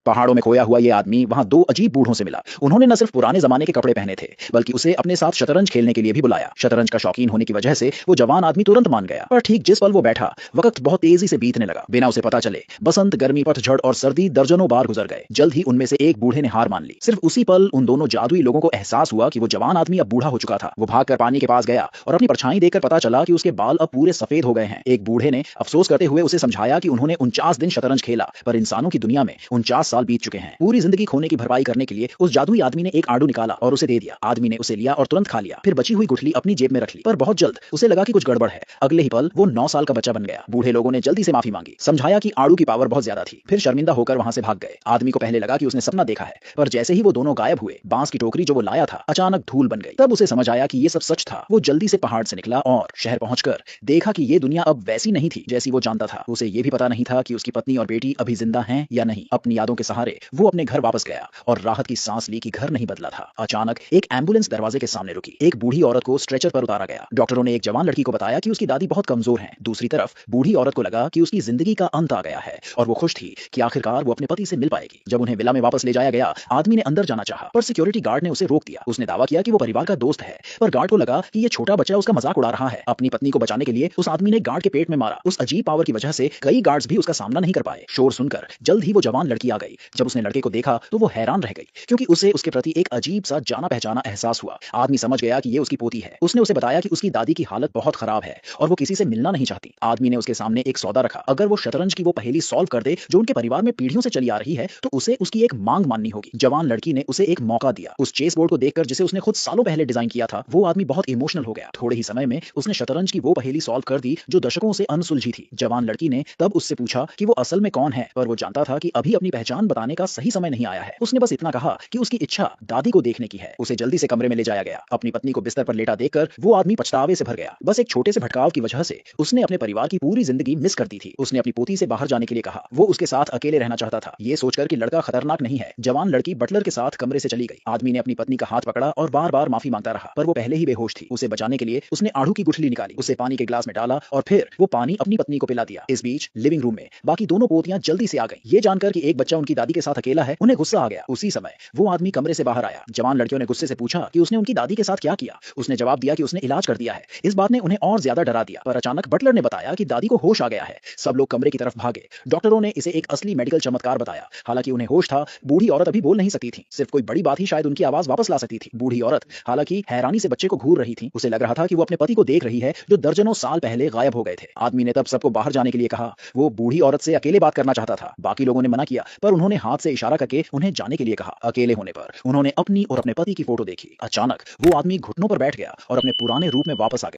पहाड़ों में खोया हुआ ये आदमी वहां दो अजीब बूढ़ों से मिला। उन्होंने न सिर्फ पुराने जमाने के कपड़े पहने थे, बल्कि उसे अपने साथ शतरंज खेलने के लिए भी बुलाया। शतरंज का शौकीन होने की वजह से वो जवान आदमी तुरंत मान गया। पर ठीक जिस पल वो बैठा, वक्त बहुत तेजी से बीतने लगा। बिना उसे पता चले बसंत, गर्मी, पतझड़ और सर्दी दर्जनों बार गुजर गए। जल्द ही उनमें से एक बूढ़े ने हार मान ली। सिर्फ उसी पल उन दोनों जादुई लोगों को एहसास हुआ कि वो जवान आदमी अब बूढ़ा हो चुका था। वो भागकर पानी के पास गया और अपनी परछाई देखकर पता चला कि उसके बाल अब पूरे सफेद हो गए हैं। एक बूढ़े ने अफसोस करते हुए उसे समझाया कि उन्होंने 49 दिन शतरंज खेला, पर इंसानों की दुनिया में 49 साल बीत चुके हैं। पूरी जिंदगी खोने की भरपाई करने के लिए उस जादुई आदमी ने एक आड़ू निकाला और उसे दे दिया। आदमी ने उसे लिया और तुरंत खा लिया। फिर बची हुई गुठली अपनी जेब में रख ली। पर बहुत जल्द उसे लगा कि कुछ गड़बड़ है। अगले ही पल वो 9 साल का बच्चा बन गया। बूढ़े लोगों ने जल्दी से माफी मांगी, समझाया कि आड़ू की पावर बहुत ज्यादा थी। फिर शर्मिंदा होकर वहां से भाग गए। आदमी को पहले लगा कि उसने सपना देखा है, पर जैसे ही वो दोनों गायब हुए, बांस की टोकरी जो वो लाया था अचानक धूल बन गई। तब उसे समझ आया कि ये सब सच था। वो जल्दी से पहाड़ से निकला और शहर पहुंचकर देखा कि ये दुनिया अब वैसी नहीं थी जैसी वो जानता था। उसे ये भी पता नहीं था कि उसकी पत्नी और बेटी अभी जिंदा हैं या नहीं। अपनी यादों के सहारे वो अपने घर वापस गया और राहत की सांस ली कि घर नहीं बदला था। अचानक एक एम्बुलेंस दरवाजे के सामने रुकी। एक बूढ़ी औरत को स्ट्रेचर पर उतारा गया। डॉक्टरों ने एक जवान लड़की को बताया कि उसकी दादी बहुत कमजोर हैं। दूसरी तरफ बूढ़ी औरत को लगा कि उसकी जिंदगी का अंत आ गया है और वो खुश थी कि आखिरकार वो अपने पति से मिल पाएगी। जब उन्हें विला में वापस ले जाया गया, आदमी ने अंदर जाना चाहा, पर सिक्योरिटी गार्ड ने उसे रोक दिया। उसने दावा किया कि वो परिवार का दोस्त है, पर गार्ड को लगा कि ये छोटा बच्चा उसका मजाक उड़ा रहा है। अपनी पत्नी को बचाने के लिए उस आदमी ने गार्ड के पेट में मारा। उस अजीब पावर की वजह से कई गार्ड्स भी उसका सामना नहीं कर पाए। शोर सुनकर जल्द ही वो जवान लड़की आ गई। जब उसने लड़के को देखा तो वो हैरान रह गई, क्योंकि उसे उसके प्रति एक अजीब सा जाना पहचाना एहसास हुआ। आदमी समझ गया कि ये उसकी पोती है। उसने उसे बताया कि उसकी दादी की हालत बहुत खराब है और वो किसी से मिलना नहीं चाहती। आदमी ने उसके सामने एक सौदा रखा। अगर वो शतरंज की वो पहेली सॉल्व कर दे जो उनके परिवार में पीढ़ियों से चली आ रही है, तो उसे उसकी एक मांग माननी होगी। जवान लड़की ने उसे एक मौका दिया। उस चेस बोर्ड को देखकर, जिसे उसने खुद सालों पहले डिजाइन किया था, वो आदमी बहुत इमोशनल हो गया। थोड़े ही समय में उसने शतरंज की वो पहेली सॉल्व कर दी जो दशकों से अनसुलझी थी। जवान लड़की ने तब उससे पूछा कि वो असल में कौन है, पर वो जानता था कि अभी अपनी पहचान बताने का सही समय नहीं आया है। उसने बस इतना कहा कि उसकी इच्छा दादी को देखने की है। उसे जल्दी से कमरे में ले जाया गया। अपनी पत्नी को बिस्तर पर लेटा देखकर वो आदमी पछतावे से भर गया। बस एक छोटे से भटकाव की वजह से उसने अपने परिवार की पूरी जिंदगी मिस कर दी थी। उसने अपनी पोती से बाहर जाने के लिए कहा। वो उसके साथ अकेले रहना चाहता था, ये सोचकर कि लड़का खतरनाक नहीं है। जवान लड़की बटलर के साथ कमरे से चली गई। आदमी ने अपनी पत्नी का हाथ पकड़ा और बार बार माफी मांगता रहा, पर वो पहले ही बेहोश थी। उसे बचाने के लिए उसने आड़ू की गुठली निकाली, उसे पानी के ग्लास में डाला और फिर वो पानी अपनी पत्नी को पिला दिया। इस बीच लिविंग रूम में बाकी दोनों पोतियां जल्दी से आ गई। ये जानकर कि एक बच्चा उनकी दादी के साथ अकेला है, उन्हें गुस्सा आ गया। उसी समय वो आदमी कमरे से बाहर आया। जवान लड़कियों ने गुस्से से पूछा कि उसने उनकी दादी के साथ क्या किया। उसने जवाब दिया कि उसने इलाज कर दिया है। इस बात ने उन्हें और ज्यादा डरा दिया, पर अचानक बटलर ने बताया कि दादी को होश आ गया है। सब लोग कमरे की तरफ भागे। डॉक्टरों ने इसे एक असली मेडिकल चमत्कार बताया। हालांकि उन्हें होश था, बूढ़ी औरत अभी बोल नहीं सकती थी। सिर्फ कोई बड़ी बात ही शायद उनकी आवाज वापस ला सकती थी। बूढ़ी औरत हालांकि हैरानी से बच्चे को घूर रही थी। उसे लग रहा था कि वो अपने पति को देख रही है जो दर्जनों साल पहले गायब हो गए थे। आदमी ने तब सबको बाहर जाने के लिए कहा। वो बूढ़ी औरत से अकेले बात करना चाहता था। बाकी लोगों ने मना किया, पर उन्होंने हाथ से इशारा करके उन्हें जाने के लिए कहा। अकेले होने पर उन्होंने अपनी और अपने पति की फोटो देखी। अचानक वो आदमी घुटनों पर बैठ गया और अपने पुराने रूप में वापस आ गया।